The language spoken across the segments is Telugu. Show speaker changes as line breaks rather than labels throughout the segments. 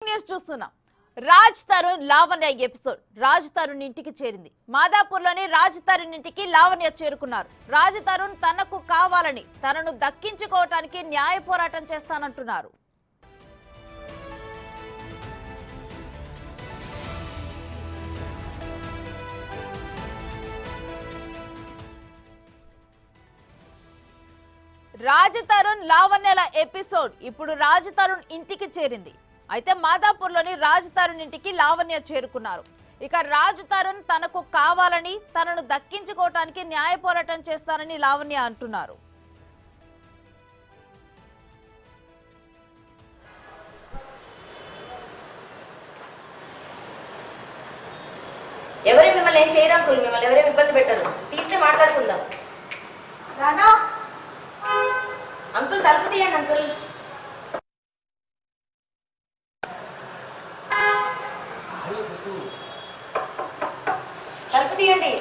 న్యూస్ చూస్తున్నాం. రాజ్ తరుణ్ లావణ్య ఎపిసోడ్ రాజ్ తరుణ్ ఇంటికి చేరింది. మాదాపూర్లోని రాజ్ తరుణ్ ఇంటికి లావణ్య చేరుకున్నారు. రాజ్ తరుణ్ తనకు కావాలని తనను దక్కించుకోవటానికి న్యాయ పోరాటం చేస్తానంటున్నారు. రాజ్ తరుణ్ లావణ్యల ఎపిసోడ్ ఇప్పుడు రాజ్ తరుణ్ ఇంటికి చేరింది. అయితే మాదాపూర్లోని రాజ్ తరుణ్ ఇంటికి లావణ్య చేరుకున్నారు. ఇక రాజ్ తరుణ్ తనకు కావాలని తనను దక్కించుకోవటానికి న్యాయ పోరాటం చేస్తానని లావణ్య అంటున్నారు.
ఎవరే మిమ్మల్ని ఏం చేయరు అంకుల్, మిమ్మల్ని ఎవరేం ఇబ్బంది పెట్టరు. తీస్తే మాట్లాడుకుందాం. అంకుల్ తలుపు తీయండి. అంకుల్ తలుపు తీయండి.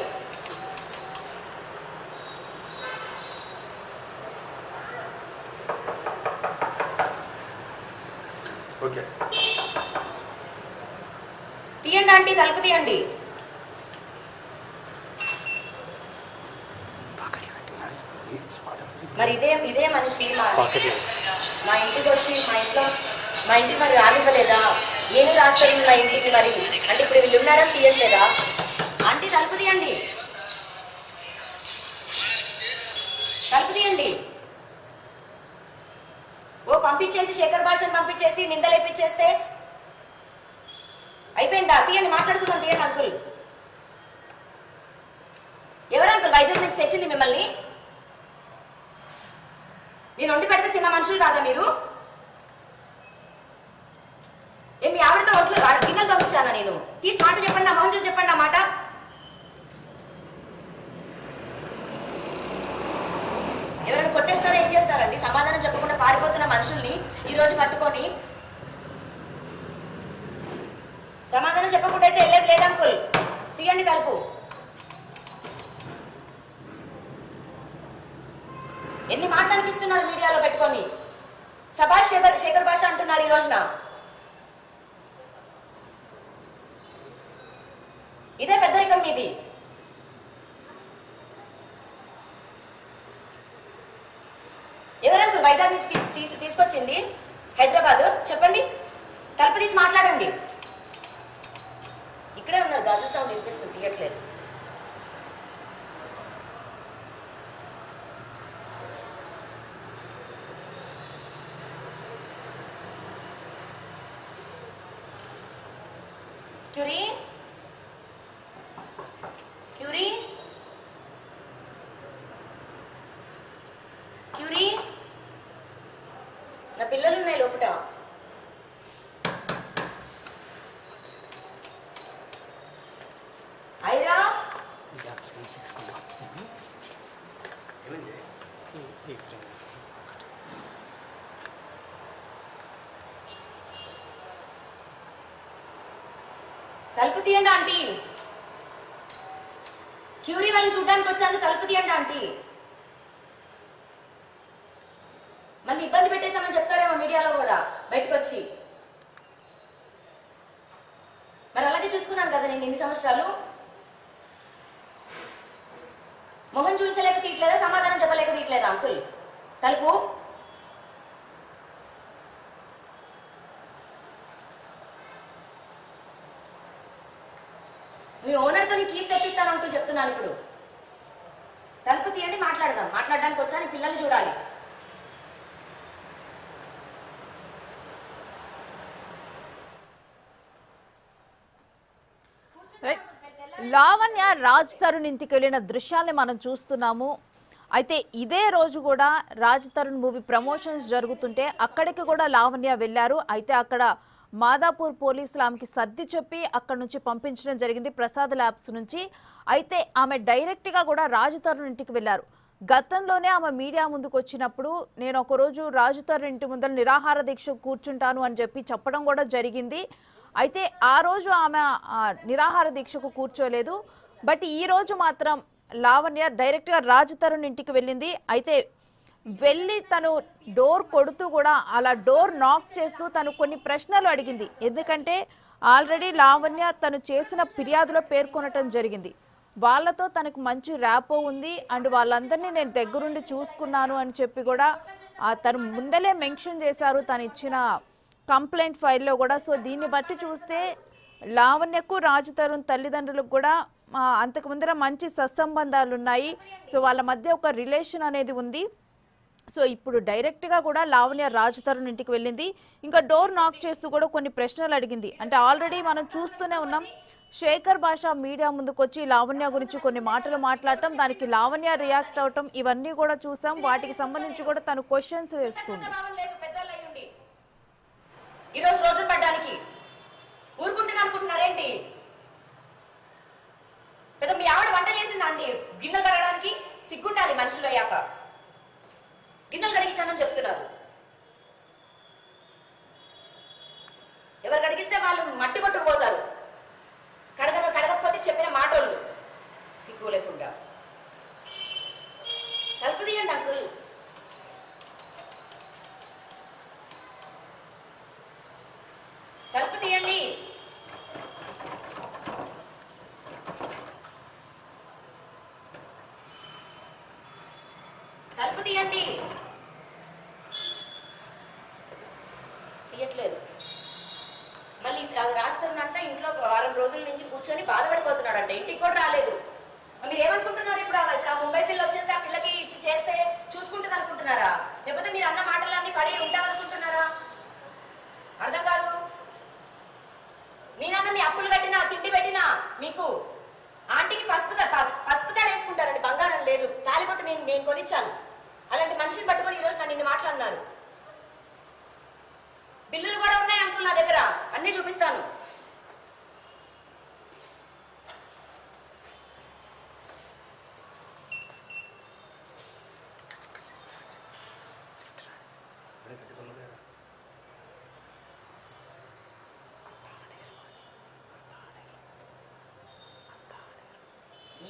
తీయండి ఆంటీ, తలుపు తీయండి. మరి ఇదే మనిషి మా ఇంటికి వచ్చి మా ఇంటికి మరి రానివ్వలేదా? నేను రాస్తాను మా ఇంటికి మరి అంటే ఇప్పుడు వీళ్ళు ఉన్నారని తీయట్లేదా? ఆంటీ తలుపు తీయండి, తలుపు తీయండి. ఓ పంపించేసి శేఖర్ భాషను పంపించేసి నిందలేపించేస్తే అయిపోయిందా? తీయండి, మాట్లాడుకుందాం. తీయండి అంకుల్. ఎవరు అంకుల్ వైజాగ్ నుంచి తెచ్చింది మిమ్మల్ని? నేను వండి పెడితే తిన్న మనుషులు కాదా మీరు? మీ ఆవిడతో ఒట్లు గిన్నెలు పంపించానా నేను? తీసి మాట చెప్పండి, నా మొహం చూసి చెప్పండి ఆ మాట. ఎవరైనా కొట్టేస్తారా ఏం చేస్తారండి? సమాధానం చెప్పకుండా పారిపోతున్న మనుషుల్ని ఈరోజు పట్టుకొని సమాధానం చెప్పకుండా అయితే వెళ్ళేది లేదు అంకుల్. తీయండి తలుపు. ఎన్ని మాటలు అనిపిస్తున్నారు మీడియాలో పెట్టుకొని? సభాష్ శేఖర్ భాష అంటున్నారు ఈ రోజున. ఇదే పెద్దరికం మీది. ఎవరంకుల్ వైజాగ్ నుంచి తీసుకొచ్చింది హైదరాబాద్? చెప్పండి, తలుపు తీసి మాట్లాడండి. ఇక్కడే ఉన్నారు, గాజుల సౌండ్ వినిపిస్తుంది, తీయట్లేదు. క్యూరీ క్యూరీ క్యూరీ, నా పిల్లలు ఉన్నాయి లోపట. ఐరా తలుపు తీయండి ఆంటీ. క్యూరీ వాళ్ళని చూడడానికి వచ్చాను, తలుపు తీయండి ఆంటీ. మళ్ళీ ఇబ్బంది పెట్టేశామని చెప్తారేమో మీడియాలో కూడా బయటకు వచ్చి. మరి అలాగే చూసుకున్నాను కదా నేను ఇన్ని సంవత్సరాలు. మొహం చూపించలేక తీయట్లేదా? సమాధానం చెప్పలేక తీయట్లేదా అంకుల్? తలుపు మీ ఓనర్తో నేను కీస్ తెప్పిస్తాను అంకుల్, చెప్తున్నాను ఇప్పుడు. తలుపు తీయండి, మాట్లాడదాం. మాట్లాడడానికి వచ్చా, నీ పిల్లల్ని చూడాలి.
లావణ్య రాజ్ తరుణ్ ఇంటికి వెళ్ళిన దృశ్యాల్ని మనం చూస్తున్నాము. అయితే ఇదే రోజు కూడా రాజ్ తరుణ్ మూవీ ప్రమోషన్స్ జరుగుతుంటే అక్కడికి కూడా లావణ్య వెళ్ళారు. అయితే అక్కడ మాదాపూర్ పోలీసులు ఆమెకి సర్ది చెప్పి అక్కడి నుంచి పంపించడం జరిగింది, ప్రసాద్ ల్యాబ్స్ నుంచి. అయితే ఆమె డైరెక్ట్గా కూడా రాజ్ తరుణ్ ఇంటికి వెళ్ళారు. గతంలోనే ఆమె మీడియా ముందుకు వచ్చినప్పుడు నేను ఒకరోజు రాజ్ తరుణ్ ఇంటి ముందర నిరాహార దీక్ష కూర్చుంటాను అని చెప్పడం కూడా జరిగింది. అయితే ఆ రోజు ఆమె నిరాహార దీక్షకు కూర్చోలేదు. బట్ ఈ రోజు మాత్రం లావణ్య డైరెక్ట్గా రాజ్ తరుణ్ ఇంటికి వెళ్ళింది. అయితే వెళ్ళి తను డోర్ కొడుతూ కూడా అలా డోర్ నాక్ చేస్తూ తను కొన్ని ప్రశ్నలు అడిగింది. ఎందుకంటే ఆల్రెడీ లావణ్య తను చేసిన ఫిర్యాదులో పేర్కొనటం జరిగింది. వాళ్ళతో తనకు మంచి ర్యాపో ఉంది అండ్ వాళ్ళందరినీ నేను దగ్గరుండి చూసుకున్నాను అని చెప్పి కూడా తను ముందలే మెన్షన్ చేశారు తను ఇచ్చిన కంప్లైంట్ ఫైల్లో కూడా. సో దీన్ని బట్టి చూస్తే లావణ్యకు రాజ్ తరుణ్ తల్లిదండ్రులకు కూడా అంతకు ముందర మంచి సత్సంబంధాలు ఉన్నాయి. సో వాళ్ళ మధ్య ఒక రిలేషన్ అనేది ఉంది. సో ఇప్పుడు డైరెక్ట్గా కూడా లావణ్య రాజ్ తరుణ్ ఇంటికి వెళ్ళింది. ఇంకా డోర్ నాక్ చేస్తూ కూడా కొన్ని ప్రశ్నలు అడిగింది. అంటే ఆల్రెడీ మనం చూస్తూనే ఉన్నాం, శేఖర్ భాష మీడియా ముందుకు వచ్చి లావణ్య గురించి కొన్ని మాటలు మాట్లాడటం, దానికి లావణ్య రియాక్ట్ అవటం ఇవన్నీ కూడా చూసాం. వాటికి సంబంధించి కూడా తను క్వశ్చన్స్ వేస్తుంది.
ఈరోజు రోడ్లు పడ్డానికి ఊరుకుంటున్నా అనుకుంటున్నారేంటి? పెద్ద మీ ఆవిడ వంట చేసిందా అండి? గిన్నెలు కడగడానికి సిగ్గుండాలి మనుషులు అయ్యాక. గిన్నెలు కడిగించానని చెప్తున్నారు. ఎవరు కడిగిస్తే వాళ్ళు మట్టి కొట్టుకుపోతారు. కడగకపోతే చెప్పిన మాటలు సిగ్గు లేకుండా. తలుపు తీయండి అంకుల్. తలుపు తీయండి. తలుపు తీయండి. తీయట్లేదు. మళ్ళీ రాస్తున్నంట ఇంట్లో వారం రోజుల నుంచి కూర్చొని బాధపడిపోతున్నాడంట. ఇంటికి కూడా రాలేదు. మీరు ఏమనుకుంటున్నారు? ఇప్పుడు ఆ ముంబై పిల్ల వచ్చేస్తే ఆ పిల్లకి ఇచ్చి చేస్తే చూసుకుంటుంది అనుకుంటున్నారా? లేకపోతే మీరు అన్న మాటలన్నీ పడి ఉంటారు అనుకుంటున్నారా? అర్థం కాదు. నేనన్నా మీ అప్పులు కట్టినా తిండి పెట్టినా మీకు ఆంటీకి పసుపు తాడు వేసుకుంటారండి. బంగారం లేదు. తాలిబొట్టు నేను కొనిచ్చాను. అలాంటి మనిషిని పట్టుకొని ఈరోజు నన్ను ఇన్ని మాట్లాడినారు. బిల్లులు కూడా ఉన్నాయి అంకుల్ నా దగ్గర, అన్నీ చూపిస్తాను.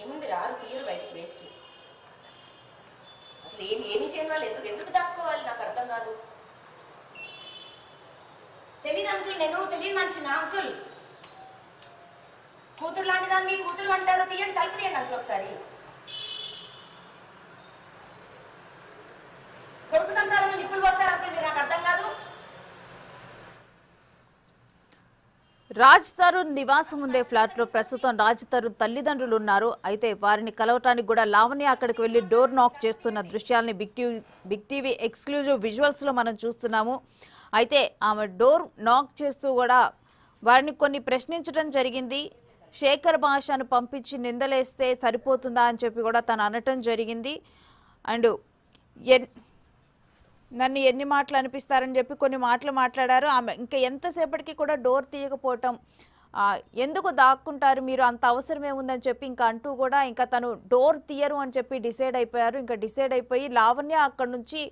ఏముంది రారు తీయరు బయటికి. వేస్ట్. అసలు ఏమీ చేయని వాళ్ళు ఎందుకు దాక్కోవాలి? నాకు అర్థం కాదు. తెలియదు అంకుల్, నేను తెలియని మనిషి నా అంకుల్. కూతురు లాంటి దాన్ని మీ కూతురు అంటారు. తీయండి, తలుపు తీయండి అంకుల్ ఒకసారి. కొడుకు సంసారంలో నిప్పులు పోస్తారు అంకుల్ మీరు. నాకు అర్థం కాదు.
రాజ్ తరుణ్ నివాసం ఉండే ఫ్లాట్లో ప్రస్తుతం రాజ్ తరుణ్ తల్లిదండ్రులు ఉన్నారు. అయితే వారిని కలవటానికి కూడా లావణ్య అక్కడికి వెళ్ళి డోర్ నాక్ చేస్తున్న దృశ్యాలని బిగ్ టీవీ ఎక్స్క్లూజివ్ విజువల్స్లో మనం చూస్తున్నాము. అయితే ఆమె డోర్ నాక్ చేస్తూ కూడా వారిని కొన్ని ప్రశ్నించడం జరిగింది. శేఖర్ భాషను పంపించి నిందలేస్తే సరిపోతుందా అని చెప్పి కూడా తను అనటం జరిగింది. అండ్ నన్ను ఎన్ని మాటలు అనిపిస్తారని చెప్పి కొన్ని మాటలు మాట్లాడారు. ఆమె ఇంకా ఎంతసేపటికి కూడా డోర్ తీయకపోవటం, ఎందుకు దాక్కుంటారు మీరు, అంత అవసరమే ఉందని చెప్పి ఇంకా అంటూ కూడా ఇంకా తను డోర్ తీయరు అని చెప్పి డిసైడ్ అయిపోయారు. ఇంకా డిసైడ్ అయిపోయి లావణ్య అక్కడ నుంచి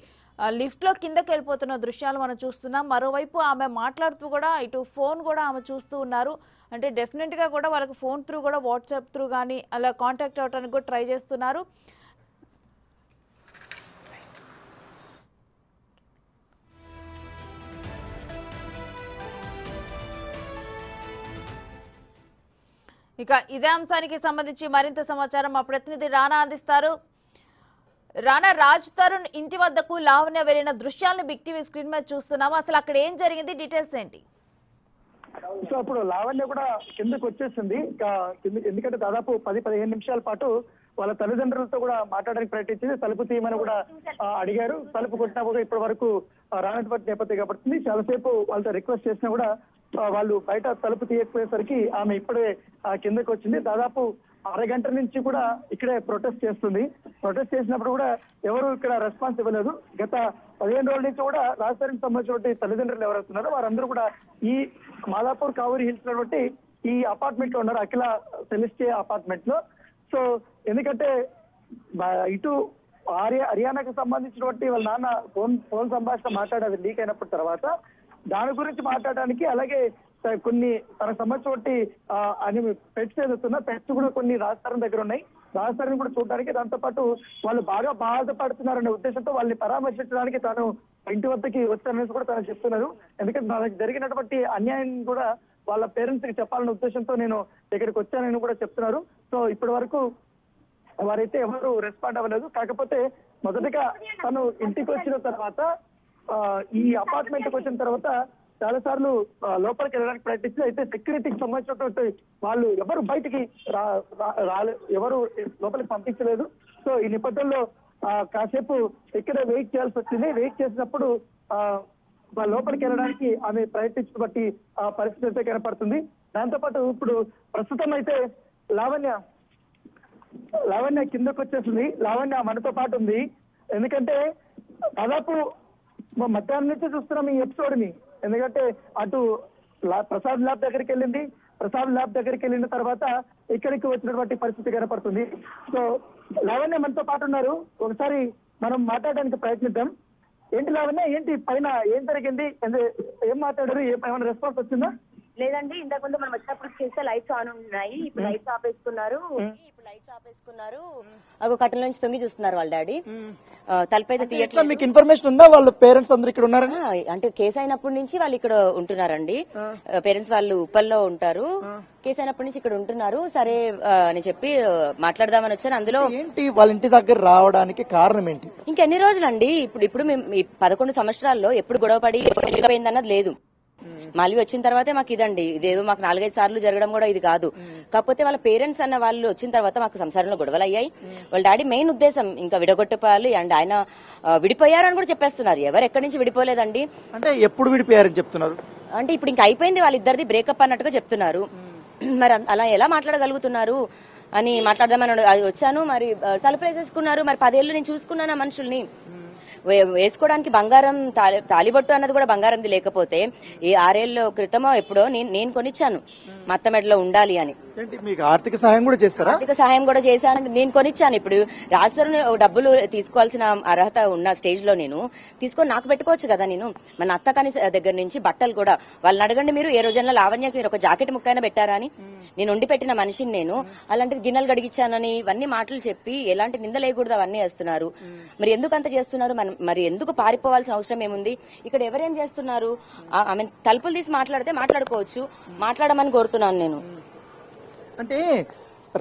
లిఫ్ట్లో కిందకి వెళ్ళిపోతున్న దృశ్యాలు మనం చూస్తున్నాం. మరోవైపు ఆమె మాట్లాడుతూ కూడా ఇటు ఫోన్ కూడా ఆమె చూస్తూ ఉన్నారు. అంటే డెఫినెట్గా కూడా వాళ్ళకి ఫోన్ త్రూ కూడా వాట్సాప్ త్రూ కానీ అలా కాంటాక్ట్ అవ్వడానికి కూడా ట్రై చేస్తున్నారు. ఇక ఇదే అంశానికి సంబంధించి మరింత సమాచారం మా ప్రతినిధి రానా అందిస్తారు. రానా, రాజ్ తరుణ్ ఇంటి వద్దకు లావణ్య వెళ్ళిన దృశ్యాలను బిగ్ టీవీ స్క్రీన్ మీద చూస్తున్నాము. అసలు అక్కడ ఏం జరిగింది, డీటెయిల్స్ ఏంటి?
సో అప్పుడు లావణ్య కూడా కిందకు వచ్చేసింది. ఎందుకంటే దాదాపు 10-15 నిమిషాల పాటు వాళ్ళ తల్లిదండ్రులతో కూడా మాట్లాడడానికి ప్రయత్నించింది. తలుపు తీయమని కూడా అడిగారు. తలుపు కొట్టినా కూడా ఇప్పటి వరకు రానటువంటి నేపథ్యం కాబట్టి చాలాసేపు వాళ్ళతో రిక్వెస్ట్ చేసినా కూడా వాళ్ళు బయట తలుపు తీయకపోయేసరికి ఆమె ఇప్పుడే కిందకు వచ్చింది. దాదాపు అరగంట నుంచి కూడా ఇక్కడే ప్రొటెస్ట్ చేస్తుంది. ప్రొటెస్ట్ చేసినప్పుడు కూడా ఎవరు ఇక్కడ రెస్పాన్స్ ఇవ్వలేదు. గత 15 రోజుల నుంచి కూడా రాజధానికి సంబంధించినటువంటి తల్లిదండ్రులు ఎవరైతున్నారో వారందరూ కూడా ఈ మాదాపూర్ కావూరి హిల్స్ లో ఈ అపార్ట్మెంట్ లో ఉన్నారు, అఖిల సెలిస్టే అపార్ట్మెంట్ లో. సో ఎందుకంటే ఇటు హర్యానాకు సంబంధించినటువంటి వాళ్ళ నాన్న ఫోన్ సంభాషణ మాట్లాడేది లీక్ అయినప్పటి తర్వాత దాని గురించి మాట్లాడడానికి, అలాగే కొన్ని తనకు సంబంధించి అని పెట్స్ ఏదవుతున్నా పెట్స్ కూడా కొన్ని రాజస్థానం దగ్గర ఉన్నాయి. రాజస్థానం కూడా చూడడానికి, దాంతో పాటు వాళ్ళు బాగా బాధపడుతున్నారనే ఉద్దేశంతో వాళ్ళని పరామర్శించడానికి తాను ఇంటి వద్దకి వచ్చాననేసి కూడా తను చెప్తున్నారు. ఎందుకంటే నాకు జరిగినటువంటి అన్యాయం కూడా వాళ్ళ పేరెంట్స్ కి చెప్పాలనే ఉద్దేశంతో నేను ఇక్కడికి వచ్చానని కూడా చెప్తున్నారు. సో ఇప్పటి వరకు వారైతే ఎవరు రెస్పాండ్ అవ్వలేదు. కాకపోతే మొదటగా తను ఇంటికి వచ్చిన తర్వాత ఈ అపార్ట్మెంట్ కి వచ్చిన తర్వాత చాలా సార్లు లోపలికి వెళ్ళడానికి ప్రయత్నించి, అయితే సెక్యూరిటీకి సంబంధించినటువంటి వాళ్ళు ఎవరు బయటికి ఎవరు లోపలికి పంపించలేదు. సో ఈ నేపథ్యంలో కాసేపు ఇక్కడే వెయిట్ చేయాల్సి వచ్చింది. వెయిట్ చేసినప్పుడు లోపలికి వెళ్ళడానికి ఆమె ప్రయత్నించిన బట్టి పరిస్థితి అయితే కనపడుతుంది. దాంతోపాటు ఇప్పుడు ప్రస్తుతం అయితే లావణ్య కిందకు వచ్చేసింది. లావణ్య మనతో పాటు ఉంది. ఎందుకంటే దాదాపు మధ్యాహ్నం నుంచి చూస్తున్నాం ఈ ఎపిసోడ్ ని. ఎందుకంటే అటు ప్రసాద్ ల్యాబ్ దగ్గరికి వెళ్ళింది. ప్రసాద్ ల్యాబ్ దగ్గరికి వెళ్ళిన తర్వాత ఇక్కడికి వచ్చినటువంటి పరిస్థితి కనపడుతుంది. సో లావణ్య మనతో పాటు ఉన్నారు. ఒకసారి మనం మాట్లాడడానికి ప్రయత్నిద్దాం. ఏంటి లావణ్య, ఏంటి పైన ఏం జరిగింది, ఏం మాట్లాడారు, ఏమైనా రెస్పాన్స్ వచ్చిందా?
లేదండి, ఇంతకు ముందు మనం వచ్చినప్పుడు చేస్తే లైట్స్ ఆన్ ఉన్నాయి, ఇప్పుడు లైట్స్ ఆపేసుకున్నారు.
అగో కట్టెల నుంచి తొంగి చూస్తున్నారు వాళ్ళ డాడీ. తలపైతే తీయట్లేదు.
మీకు ఇన్ఫర్మేషన్ ఉందా వాళ్ళ పేరెంట్స్ అందరు ఇక్కడ ఉన్నారని?
అంటే కేసు అయినప్పటి నుంచి వాళ్ళు ఇక్కడ ఉంటున్నారండి. పేరెంట్స్ వాళ్ళు ఉప్పల్లో ఉంటారు. కేసు అయినప్పటి నుంచి ఇక్కడ ఉంటున్నారు. సరే అని చెప్పి మాట్లాడదామని వచ్చాను. అందులో
ఏంటి వాళ్ళ ఇంటి దగ్గర రావడానికి కారణం ఏంటి?
ఇంకెన్ని రోజులండి, ఇప్పుడు మేము 11 సంవత్సరాల్లో ఎప్పుడు గొడవ పడి వెళ్ళిపోయిందన్నది లేదు. మళ్ళీ వచ్చిన తర్వాతే మాకు ఇదండి. ఇదేదో మాకు 4-5 సార్లు జరగడం కూడా ఇది కాదు. కాకపోతే వాళ్ళ పేరెంట్స్ అన్న వాళ్ళు వచ్చిన తర్వాత మాకు సంసారంలో గొడవలు అయ్యాయి. వాళ్ళ డాడీ మెయిన్ ఉద్దేశం ఇంకా విడగొట్టేపాలి అండ్ ఆయన విడిపోయారని కూడా చెప్పేస్తున్నారు. ఎవరు ఎక్కడి నుంచి విడిపోలేదండి.
అంటే ఎప్పుడు విడిపోయారని చెప్తున్నారు?
అంటే ఇప్పుడు ఇంకా అయిపోయింది వాళ్ళిద్దరిది బ్రేకప్ అన్నట్టుగా చెప్తున్నారు. మరి అలా ఎలా మాట్లాడగలుగుతున్నారు అని మాట్లాడదామని వచ్చాను. మరి తలుపులు వేసేసుకున్నారు. మరి 10 ఏళ్ళు నేను చూసుకున్నాను ఆ మనుషుల్ని. వేసుకోవడానికి బంగారం తాలిబొట్టు అన్నది కూడా బంగారంది లేకపోతే ఈ 6 ఏళ్ళ క్రితమో ఎప్పుడో నేను కొనిచ్చాను మా అత్త మెడలో ఉండాలి అని.
మీకు ఆర్థిక సహాయం కూడా చేస్తారా?
ఆర్థిక సహాయం కూడా చేశాను, నేను కొనిచ్చాను. ఇప్పుడు రాజస్థాన్ డబ్బులు తీసుకోవాల్సిన అర్హత ఉన్న స్టేజ్ లో నేను తీసుకొని నాకు పెట్టుకోవచ్చు కదా. నేను మన అత్త కాని దగ్గర నుంచి బట్టలు కూడా వాళ్ళని అడగండి మీరు, ఏ రోజన్నా లావణ్యకి మీరు ఒక జాకెట్ ముక్కైనా పెట్టారా అని. నేను వండి పెట్టిన మనిషిని నేను. అలాంటి గిన్నెలు గడిగించానని ఇవన్నీ మాటలు చెప్పి ఎలాంటి నిందలేయకూడదు అవన్నీ వేస్తున్నారు. మరి ఎందుకు అంత చేస్తున్నారు? మరి ఎందుకు పారిపోవాల్సిన అవసరం ఏముంది? ఇక్కడ ఎవరేం చేస్తున్నారు? ఆమె తలుపులు తీసి మాట్లాడితే మాట్లాడుకోవచ్చు, మాట్లాడమని కోరుతున్నాను నేను.
అంటే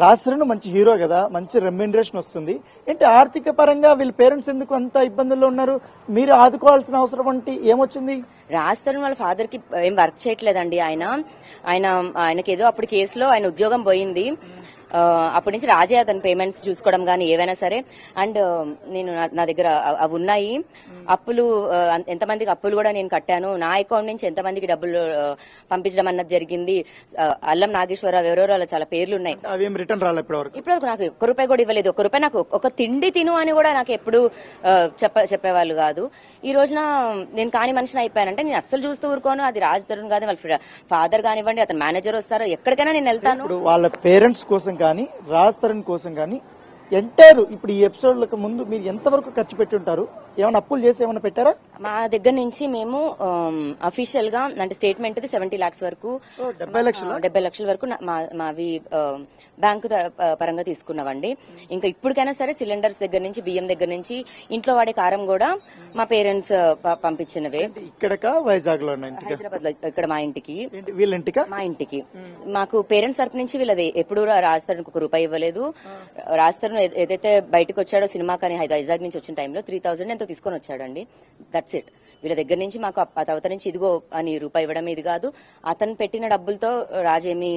రాజస్థాన్ మంచి హీరో కదా, మంచి రెమ్యూనరేషన్ వస్తుంది. ఏంటి ఆర్థిక పరంగా వీళ్ళ పేరెంట్స్ ఎందుకు అంత ఇబ్బందుల్లో ఉన్నారు? మీరు ఆదుకోవాల్సిన అవసరం అంటే ఏమొచ్చింది?
రాజస్థాన్ వాళ్ళ ఫాదర్ కి ఏం వర్క్ చేయట్లేదండి. ఆయనకి ఏదో అప్పుడు కేసులో ఆయన ఉద్యోగం పోయింది. అప్పటి నుంచి రాజే అతని పేమెంట్స్ చూసుకోవడం గానీ ఏవైనా సరే. అండ్ నేను నా దగ్గర అవి ఉన్నాయి. అప్పులు ఎంతమందికి అప్పులు కూడా నేను కట్టాను. నా అకౌంట్ నుంచి ఎంతమందికి డబ్బులు పంపించడం అన్నది జరిగింది. అల్లం నాగేశ్వరరావు ఎవరెవరో చాలా పేర్లు ఉన్నాయి. ఇప్పటివరకు నాకు ₹1 కూడా ఇవ్వలేదు. ₹1 నాకు ఒక తిండి తిను అని కూడా నాకు ఎప్పుడు చెప్పేవాళ్ళు కాదు. ఈ రోజున నేను కాని మనిషిని అయిపోయానంటే నేను అస్సలు చూస్తూ ఊరుకోను. అది రాజ్ తరుణ్ కాదు, వాళ్ళ ఫాదర్ కానివ్వండి, అతని మేనేజర్ వస్తారో ఎక్కడికైనా నేను వెళ్తాను.
వాళ్ళ పేరెంట్స్ కోసం కానీ రాజ్ తరుణ్ కోసం కానీ ఎంటైర్ ఇప్పుడు ఈ ఎపిసోడ్లకు ముందు మీరు ఎంతవరకు ఖర్చు పెట్టి ఉంటారు? ఏమైనా అప్పులు చేసి ఏమైనా పెట్టారా?
మా దగ్గర నుంచి మేము అఫీషియల్ గా అంటే స్టేట్మెంట్ 70 lakhs వరకు, 70 లక్షల వరకు మావి బ్యాంకు పరంగా తీసుకున్నామండి. ఇంకా ఇప్పటికైనా సరే సిలిండర్స్ దగ్గర నుంచి, బియ్యం దగ్గర నుంచి, ఇంట్లో వాడే కారం కూడా మా పేరెంట్స్ పంపించినవే.
వైజాగ్ లో
హైదరాబాద్ లో ఇక్కడ మా ఇంటికి, మా ఇంటికి మాకు పేరెంట్స్ తరపు నుంచి వీళ్ళది ఎప్పుడు రాజస్థాన్కి ₹1 ఇవ్వలేదు. రాజస్థాన్ ఏదైతే బయటకు వచ్చాడో సినిమా కానీ వైజాగ్ నుంచి వచ్చిన టైంలో 3000 ఎంతో తీసుకొని వచ్చాడండి. That's it. వీళ్ళ దగ్గర నుంచి మాకు అవతల నుంచి ఇదిగో అని ₹1 ఇవ్వడం ఇది కాదు. అతను పెట్టిన డబ్బులతో రాజేమి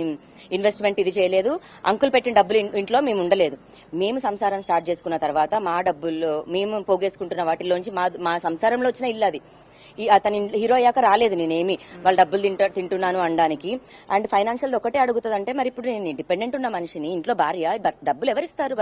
ఇన్వెస్ట్మెంట్ ఇది చేయలేదు. అంకుల్ పెట్టిన డబ్బులు ఇంట్లో మేము ఉండలేదు. మేము సంసారం స్టార్ట్ చేసుకున్న తర్వాత మా డబ్బుల్లో మేము పోగేసుకుంటున్న వాటిల్లోంచి మా సంసారంలో వచ్చిన ఇల్లు అది. అతని హీరో అయ్యాక రాలేదు నేనేమి వాళ్ళ డబ్బులు తింటున్నాను అనడానికి. అండ్ ఫైనాన్షియల్ ఒకటే అడుగుతుంది అంటే మరి ఇప్పుడు నేను డిపెండెంట్ ఉన్న మనిషిని, ఇంట్లో భార్య, డబ్బులు ఎవరిస్తారు?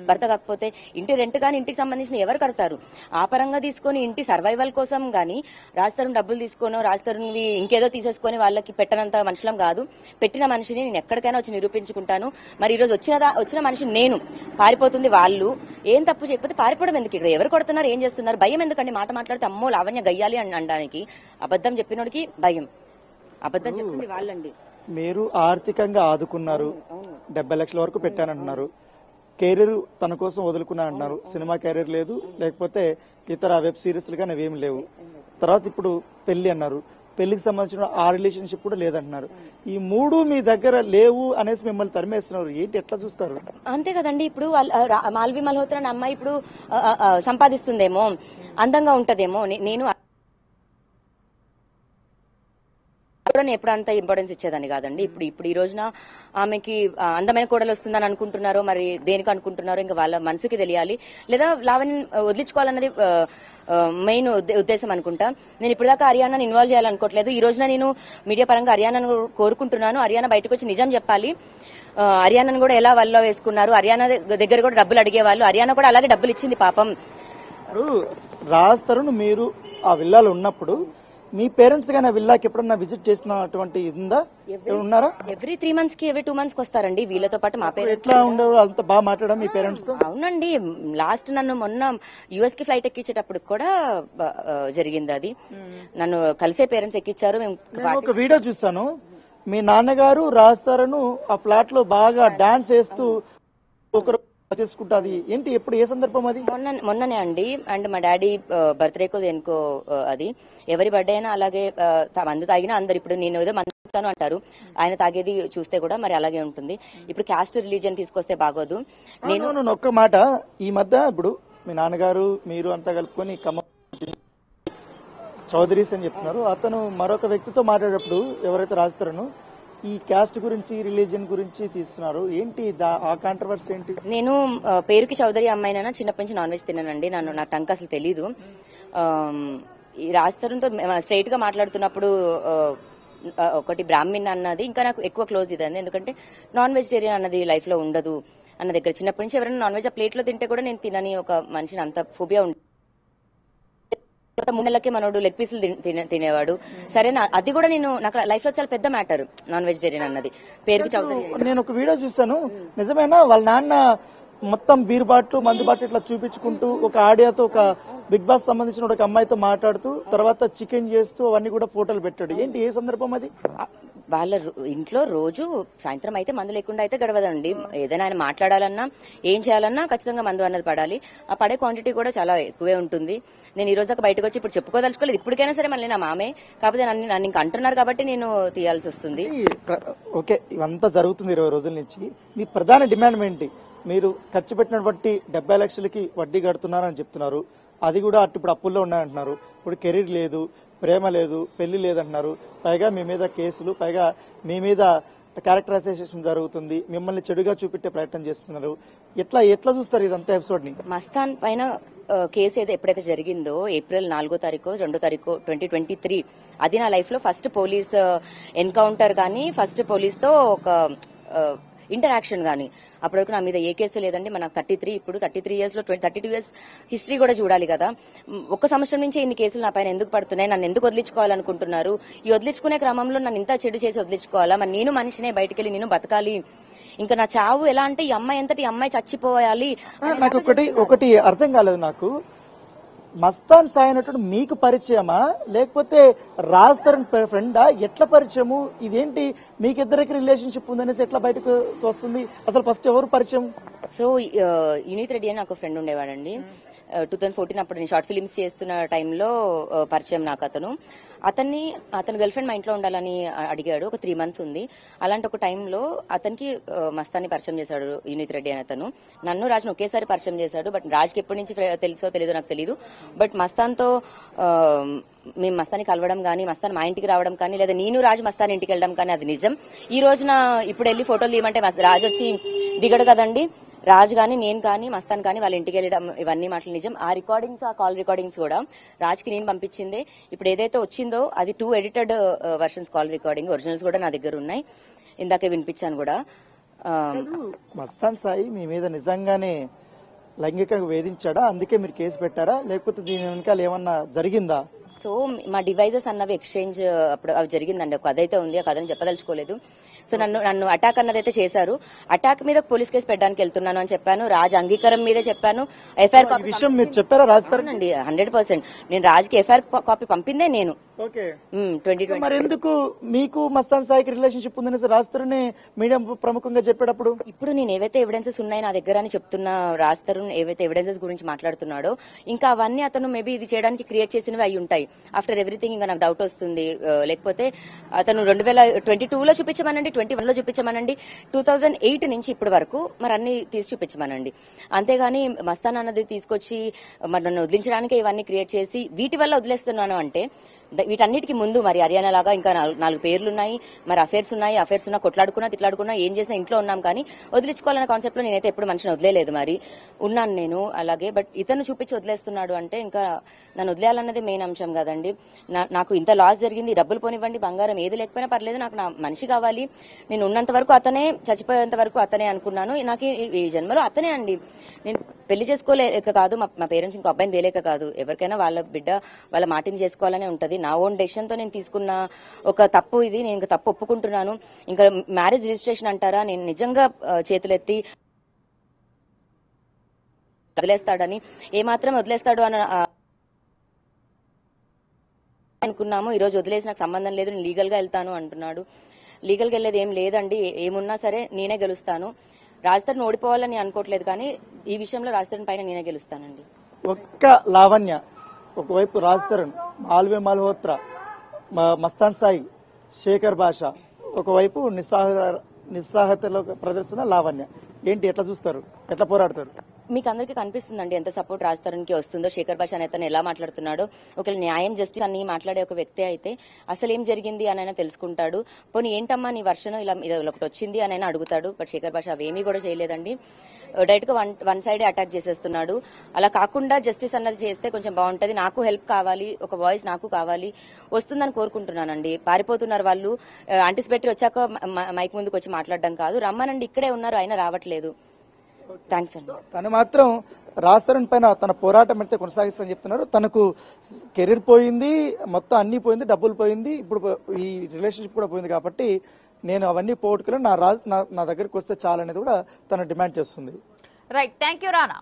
భర్త కాకపోతే ఇంటి రెంట్ గానీ ఇంటికి సంబంధించిన ఎవరు కడతారు? ఆ పరంగా తీసుకొని ఇంటి సర్వైవల్ కోసం గానీ రాజతరుణ్ డబ్బులు తీసుకోనో రాజతరుణ్వి ఇంకేదో తీసేసుకొని వాళ్ళకి పెట్టనంత మనుషులం కాదు. పెట్టిన మనిషిని నేను ఎక్కడికైనా వచ్చి నిరూపించుకుంటాను. మరి ఈ రోజు వచ్చిన మనిషిని నేను, పారిపోతుంది వాళ్ళు. ఏం తప్పు చేయకపోతే పారిపోవడం ఎందుకు? ఇక్కడ ఎవరు కొడుతున్నారు, ఏం చేస్తున్నారు? భయం ఎందుకండి? మాట మాట్లాడితే అమ్మో లావణ్య గయ్యాలి అనడానికి అబద్ధం చెప్పినోడికి భయం. అబద్ధం చెప్తుంది వాళ్ళండి.
మీరు ఆర్థికంగా ఆదుకున్నారు, 70 లక్షల వరకు పెట్టానంటున్నారు. కెరీర్ తన కోసం వదులుకున్నా అంటున్నారు. సినిమా కెరీర్ లేదు, లేకపోతే ఇతర వెబ్ సిరీస్లు కానీ అవేం లేవు. తర్వాత ఇప్పుడు పెళ్లి అన్నారు, పెళ్లికి సంబంధించిన ఆ రిలేషన్షిప్ కూడా లేదంటున్నారు. ఈ మూడు మీ దగ్గర లేవు అనేసి మిమ్మల్ని తరిమేస్తున్నారు. ఏంటి, ఎట్లా చూస్తారు?
అంతే కదండి. ఇప్పుడు మాల్వి మల్హోత్రా అనే అమ్మాయి ఇప్పుడు సంపాదిస్తుందేమో, అందంగా ఉంటదేమో. నేను ఎప్పుడు అంత ఇంపార్టెన్స్ ఇచ్చేదాన్ని కాదండి. ఇప్పుడు ఈ రోజున ఆమెకి అందమైన కోడలు వస్తుందని అనుకుంటున్నారో, మరి దేనికి అనుకుంటున్నారో ఇంకా వాళ్ళ మనసుకి తెలియాలి. లేదా లావణ్య వదిలించుకోవాలన్నది మెయిన్ ఉద్దేశం అనుకుంటా. నేను ఇప్పుడు దాకా హరియానాని ఇన్వాల్వ్ చేయాలనుకోవట్లేదు. ఈ రోజున నేను మీడియా పరంగా హరియానాను కోరుకుంటున్నాను. హరియానా బయటకు వచ్చి నిజం చెప్పాలి. హరియానాను కూడా ఎలా వల్ల వేసుకున్నారు, హరియానా దగ్గర కూడా డబ్బులు అడిగేవాళ్ళు, హరియానా కూడా అలాగే డబ్బులు ఇచ్చింది పాపం.
ఇప్పుడు రాజ్ తరుణ్ మీరు ఆ విల్లాలో ఉన్నప్పుడు మీ పేరెంట్స్ గానీ ఆ విల్లాకి ఎప్పుడన్నా విజిట్ చేసినటువంటి ఉందా? ఉన్నారా?
ఎవ్రీ 3 months కి ఎవ్రీ 2 months కి వస్తారండి వీళ్ళతో పాటు. మా పేరెంట్స్
ఎట్లా ఉండేవారు? అంత బాగా మాట్లాడడం మీ పేరెంట్స్ తో?
అవునండి. లాస్ట్ నన్ను మొన్న యుఎస్ కి ఫ్లైట్ ఎక్కించేటప్పుడు కూడా జరిగింది అది. నన్ను కలిసే పేరెంట్స్ ఎక్కించారు.
నేను ఒక వీడియో చూస్తాను, మీ నాన్నగారు రాజ్ తరుణ్ ఆ ఫ్లాట్ లో బాగా డాన్స్ వేస్తూ ఒకరు చేసుకుంటాది. ఏంటి, ఎప్పుడు, ఏ సందర్భం అది?
మొన్ననే అండి. అండ్ మా డాడీ బర్త్డేకో దేనికో అది. ఎవరి బర్త్డే అయినా అలాగే మందు తాగినా అందరు, ఇప్పుడు నేను ఏదో మందు తాను అంటారు, ఆయన తాగేది చూస్తే కూడా మరి అలాగే ఉంటుంది. ఇప్పుడు క్యాస్ట్ రిలీజియన్ తీసుకొస్తే బాగోదు.
నేను ఒక్క మాట, ఈ మధ్య ఇప్పుడు మీ నాన్నగారు మీరు అంతా కలుపుకొని చౌదరీస్ అని చెప్తున్నారు. అతను మరొక వ్యక్తితో మాట్లాడేటప్పుడు ఎవరైతే రాస్తారనో ఈ క్యాస్ట్ గురించి, రిలీజియన్ గురించి తీస్తున్నారు. ఏంటి ఆ కాంట్రవర్సీ ఏంటి?
నేను పేరుకి చౌదరి అమ్మాయినైనా చిన్నప్పటి నుంచి నాన్ వెజ్ తిన్నానండి. నా టంక్ అసలు తెలీదు. ఈ రాజ్ తరుణ్తో స్ట్రైట్ గా మాట్లాడుతున్నప్పుడు ఒకటి బ్రాహ్మిన్ అన్నది ఇంకా నాకు ఎక్కువ క్లోజ్ ఇదండి. ఎందుకంటే నాన్ వెజిటేరియన్ అన్నది లైఫ్ లో ఉండదు అన్న దగ్గర చిన్నప్పటి నుంచి ఎవరైనా నాన్ వెజ్ ఆ ప్లేట్ లో తింటే కూడా నేను తినని ఒక మనిషిని, అంత ఫోబియా ఉంటుంది. 3 నెలలకే మనోడు లెగ్ పీసులు తినేవాడు. సరేనా, అది కూడా నాకు లైఫ్ లో చాలా పెద్ద మ్యాటర్ నాన్ వెజిటేరియన్ అన్నది. పేరుకి చౌదరి.
నేను ఒక వీడియో చూసాను, నిజమేనా? వాళ్ళ నాన్న మొత్తం బీర్ బాట్లు, మందు బాట్లు ఇట్లా చూపించుకుంటూ ఒక ఆడియోతో, ఒక బిగ్ బాస్ సంబంధించిన ఒక అమ్మాయితో మాట్లాడుతూ తర్వాత చికెన్ చేస్తూ అవన్నీ కూడా ఫోటోలు పెట్టాడు. ఏంటి, ఏ సందర్భం అది?
వాళ్ళ ఇంట్లో రోజు సాయంత్రం అయితే మందు లేకుండా అయితే గడవదండి. ఏదైనా ఆయన మాట్లాడాలన్నా ఏం చేయాలన్నా ఖచ్చితంగా మందు అన్నది పడాలి. ఆ పడే క్వాంటిటీ కూడా చాలా ఎక్కువే ఉంటుంది. నేను ఈ రోజు దాకా బయటకు వచ్చి ఇప్పుడు చెప్పుకోదలుచుకోలేదు. ఇప్పటికైనా సరే మళ్ళీ నా మామే, కాకపోతే నన్ను ఇంకా అంటున్నారు కాబట్టి నేను తీయాల్సి వస్తుంది.
ఓకే, ఇవంతా జరుగుతుంది 20 రోజుల నుంచి. మీ ప్రధాన డిమాండ్ ఏంటి? మీరు ఖర్చు పెట్టినటువంటి 70 లక్షలకి వడ్డీ కడుతున్నారని చెప్తున్నారు. అది కూడా ఇప్పుడు అప్పుల్లో ఉన్నాయంటున్నారు. ఇప్పుడు కెరీర్ లేదు, ప్రేమ లేదు, పెళ్లి లేదంటున్నారు. పైగా మీ మీద కేసులు, పైగా మీ మీద క్యారెక్టరైజేషన్ జరుగుతుంది, మిమ్మల్ని చెడుగా చూపెట్టే ప్రయత్నం చేస్తున్నారు. ఎట్లా చూస్తారు ఇదంతా ఎపిసోడ్ ని?
మస్తాన్ పైన కేసు ఎప్పుడైతే జరిగిందో April 4వ తారీఖు 2వ తారీఖు 2023, అది నా లైఫ్ లో ఫస్ట్ పోలీస్ ఎన్కౌంటర్ కానీ, ఫస్ట్ పోలీస్ తో ఒక ఇంటరాక్షన్ గానీ. అప్పటివరకు నా మీద ఏ కేసు లేదండి. మనకు 33, ఇప్పుడు 33 years లో 32 years హిస్టరీ కూడా చూడాలి కదా. ఒక్క సంవత్సరం నుంచి ఇన్ని కేసులు నా పైన ఎందుకు పడుతున్నాయి? నన్ను ఎందుకు వదిలించుకోవాలనుకుంటున్నారు? ఈ వదిలించుకునే క్రమంలో నన్ను ఇంత చెడు చేసి వదిలించుకోవాలా? మరి నేను మనిషినే, బయటకెళ్ళి నేను బతకాలి. ఇంకా నా చావు ఎలా అంటే ఈ అమ్మాయి చచ్చిపోయాలి.
నాకు ఒకటి అర్థం కాలేదు. నాకు మస్తాన్ సాయి అనేటువంటి మీకు పరిచయమా, లేకపోతే రాజ్ తరుణ్ ఫ్రెండా? ఎట్లా పరిచయము? ఇదేంటి, మీకిద్దరికి రిలేషన్షిప్ ఉందనేసి ఎట్లా బయటకు వస్తుంది? అసలు ఫస్ట్ ఎవరు పరిచయం?
సో యునీత్ రెడ్డి అని నాకు ఫ్రెండ్ ఉండేవాడండి. 2014 అప్పుడు నేను షార్ట్ ఫిలిమ్స్ చేస్తున్న టైంలో పరిచయం నాకు అతని గర్ల్ ఫ్రెండ్ మా ఇంట్లో ఉండాలని అడిగాడు. ఒక 3 months ఉంది. అలాంటి ఒక టైంలో అతనికి మస్తాన్ని పరిచయం చేశాడు యునీత్ రెడ్డి అని అతను. నన్ను రాజ్ను ఒకేసారి పరిచయం చేశాడు. బట్ రాజ్కి ఎప్పటి నుంచి తెలుసో తెలీదో నాకు తెలీదు. బట్ మస్తాన్తో మేము మస్తాన్ని కలవడం కానీ, మస్తాన్ మా ఇంటికి రావడం కానీ, లేదా నేను రాజ్ మస్తాన్ ఇంటికి వెళ్ళడం కానీ అది నిజం. ఈ రోజున ఇప్పుడు వెళ్ళి ఫోటోలు తీయమంటే రాజ్ వచ్చి దిగడు కదండి. రాజ్ గాని, నేను కానీ, మస్తాన్ కానీ వాళ్ళ ఇంటికి వెళ్ళడం, ఇవన్నీ మాటలు నిజం. ఆ రికార్డింగ్స్, ఆ కాల్ రికార్డింగ్స్ కూడా రాజ్కి నేను పంపించిందే. ఇప్పుడు ఏదైతే వచ్చిందో అది 2 edited versions call recording. Originals కూడా నా దగ్గర ఉన్నాయి. ఇందాకే వినిపించాను కూడా.
మస్తాన్ సాయి మీ మీద నిజంగానే లైంగికంగా వేధించాడా? అందుకే మీరు కేసు పెట్టారా, లేకపోతే దీని వెనకాల ఏమన్నా జరిగిందా?
సో మా డివైజెస్ అన్నవి ఎక్స్చేంజ్ అప్పుడు అవి జరిగిందండి. ఒక కథ అయితే ఉంది, ఆ కథను చెప్పదలుచుకోలేదు. సో నన్ను అటాక్ అన్నదైతే చేశారు. అటాక్ మీద పోలీస్ కేసు పెట్టడానికి వెళ్తున్నాను అని చెప్పాను. రాజ్ అంగీకారం మీదే చెప్పాను. ఎఫ్ఐఆర్
విషయం మీరు చెప్పారా రాజ్ తరుణ్?
అండి 100%. నేను రాజ్కి ఎఫ్ఐఆర్ కాపీ పంపిందే నేను.
ఓకే
2020
మరి ఎందుకు మీకు మస్తాన్ సాయికి రిలేషన్షిప్ ఉందని రాస్తారని మీడియా ప్రముఖంగా చెప్పేటప్పుడు?
ఇప్పుడు నేను ఏవైతే ఎవిడెన్సెస్ ఉన్నాయి నా దగ్గర అని చెప్తున్నా రాస్తారు, ఏవైతే ఎవిడెన్సెస్ గురించి మాట్లాడుతున్నాడో ఇంకా అవన్నీ అతను మేబీ ఇది చేయడానికి క్రియేట్ చేసినవి అయి ఉంటాయి. ఆఫ్టర్ ఎవ్రీథింగ్ ఇంకా నాకు డౌట్ వస్తుంది. లేకపోతే అతను 2022లో చూపించమనండి, 21లో చూపించమనండి, 2008 నుంచి ఇప్పటి వరకు మరి అన్ని తీసి చూపించమనండి. అంతేగాని మస్తాన్ అన్నది తీసుకొచ్చి మరి నన్ను వదిలించడానికి ఇవన్నీ క్రియేట్ చేసి వీటి వల్ల వదిలేస్తున్నాను అంటే వీటన్నిటికీ ముందు మరి హర్యానా లాగా ఇంకా 4 పేర్లు ఉన్నాయి, మరి అఫేర్స్ ఉన్నా కొట్లాడుకున్నా తిట్లాడుకున్నా ఏం చేసినా ఇంట్లో ఉన్నాం, కానీ వదిలించుకోవాలన్న కాన్సెప్ట్ లో నేనైతే ఎప్పుడు మనిషిని వదిలేదు. మరి ఉన్నాను నేను అలాగే. బట్ ఇతను చూపించి వదిలేస్తున్నాడు అంటే ఇంకా నన్ను వదిలేయాలన్నది మెయిన్ అంశం కదండి. నాకు ఇంత లాస్ జరిగింది, డబ్బులు పోనివ్వండి, బంగారం ఏది లేకపోయినా పర్లేదు, నాకు నా మనిషి కావాలి. నేను ఉన్నంత వరకు అతనే, చచ్చిపోయేంత వరకు అతనే అనుకున్నాను. నాకు ఈ జన్మలో అతనే అండి. నేను పెళ్లి చేసుకోలేక కాదు, మా పేరెంట్స్ ఇంకో అబ్బాయిని తేలేక కాదు, ఎవరికైనా వాళ్ళ బిడ్డ వాళ్ళ మాటిని చేసుకోవాలనే ఉంటది. నా ఓన్ డెసిషన్ తో నేను తీసుకున్న ఒక తప్పు ఇది. నేను ఇంకా తప్పు ఒప్పుకుంటున్నాను. ఇంకా మ్యారేజ్ రిజిస్ట్రేషన్ అంటారా, నేను నిజంగా చేతులెత్తి వదిలేస్తాడని, ఏమాత్రం వదిలేస్తాడు అని అనుకున్నాము. ఈ రోజు వదిలేసి నాకు సంబంధం లేదు, నేను లీగల్ గా వెళ్తాను అంటున్నాడు. లీగల్ గా వెళ్ళేది ఏం లేదండి. ఏమున్నా సరే నేనే గెలుస్తాను. రాజధాని ఓడిపోవాలని అనుకోవట్లేదు, కానీ ఈ విషయంలో రాజధాని పైన నేనే గెలుస్తానండి.
ఒక్క లావణ్య, ఒకవైపు రాజ్ తరుణ్, మాల్వే మల్హోత్రా, మస్తాన్ సాయి, శేఖర్ భాష, ఒకవైపు నిస్సాహతలో ప్రదర్శన లావణ్య. ఏంటి, ఎట్లా చూస్తారు, ఎట్లా పోరాడతారు?
మీకు అందరికీ కనిపిస్తుందండి ఎంత సపోర్ట్ రాజ్ తరుణ్ కి వస్తుందో. శేఖర్ భాష అతను ఎలా మాట్లాడుతున్నాడో. ఒకవేళ న్యాయం జస్టిస్ అని మాట్లాడే ఒక వ్యక్తి అయితే అసలు ఏం జరిగింది అని అయినా తెలుసుకుంటాడు. పోనీ ఏంటమ్మా నీ వర్షం ఇలా ఒకటి వచ్చింది అని అయినా అడుగుతాడు. బట్ శేఖర్ భాష అవేమీ కూడా చేయలేదండి. డైరెక్ట్ గా వన్ సైడ్ అటాక్ చేసేస్తున్నాడు. అలా కాకుండా జస్టిస్ అన్నది చేస్తే కొంచెం బాగుంటది. నాకు హెల్ప్ కావాలి, ఒక వాయిస్ నాకు కావాలి, వస్తుందని కోరుకుంటున్నానండి. పారిపోతున్నారు వాళ్ళు. యాంటిసిపేటరీ వచ్చాక మైక్ ముందుకు వచ్చి మాట్లాడడం కాదు, రమ్మనండి, ఇక్కడే ఉన్నారు, అయినా రావట్లేదు. థ్యాంక్స్ అండి.
తను మాత్రం రాజ్ తరుణ్ పైన తన పోరాటం అయితే కొనసాగిస్తానని చెప్తున్నారు. తనకు కెరీర్ పోయింది, మొత్తం అన్ని పోయింది, డబ్బులు పోయింది, ఇప్పుడు ఈ రిలేషన్షిప్ కూడా పోయింది. కాబట్టి నేను అవన్నీ పోగొట్టుకుని నా దగ్గరికి వస్తే చాలనేది కూడా తను డిమాండ్ చేస్తుంది.
Right, thank you Rana.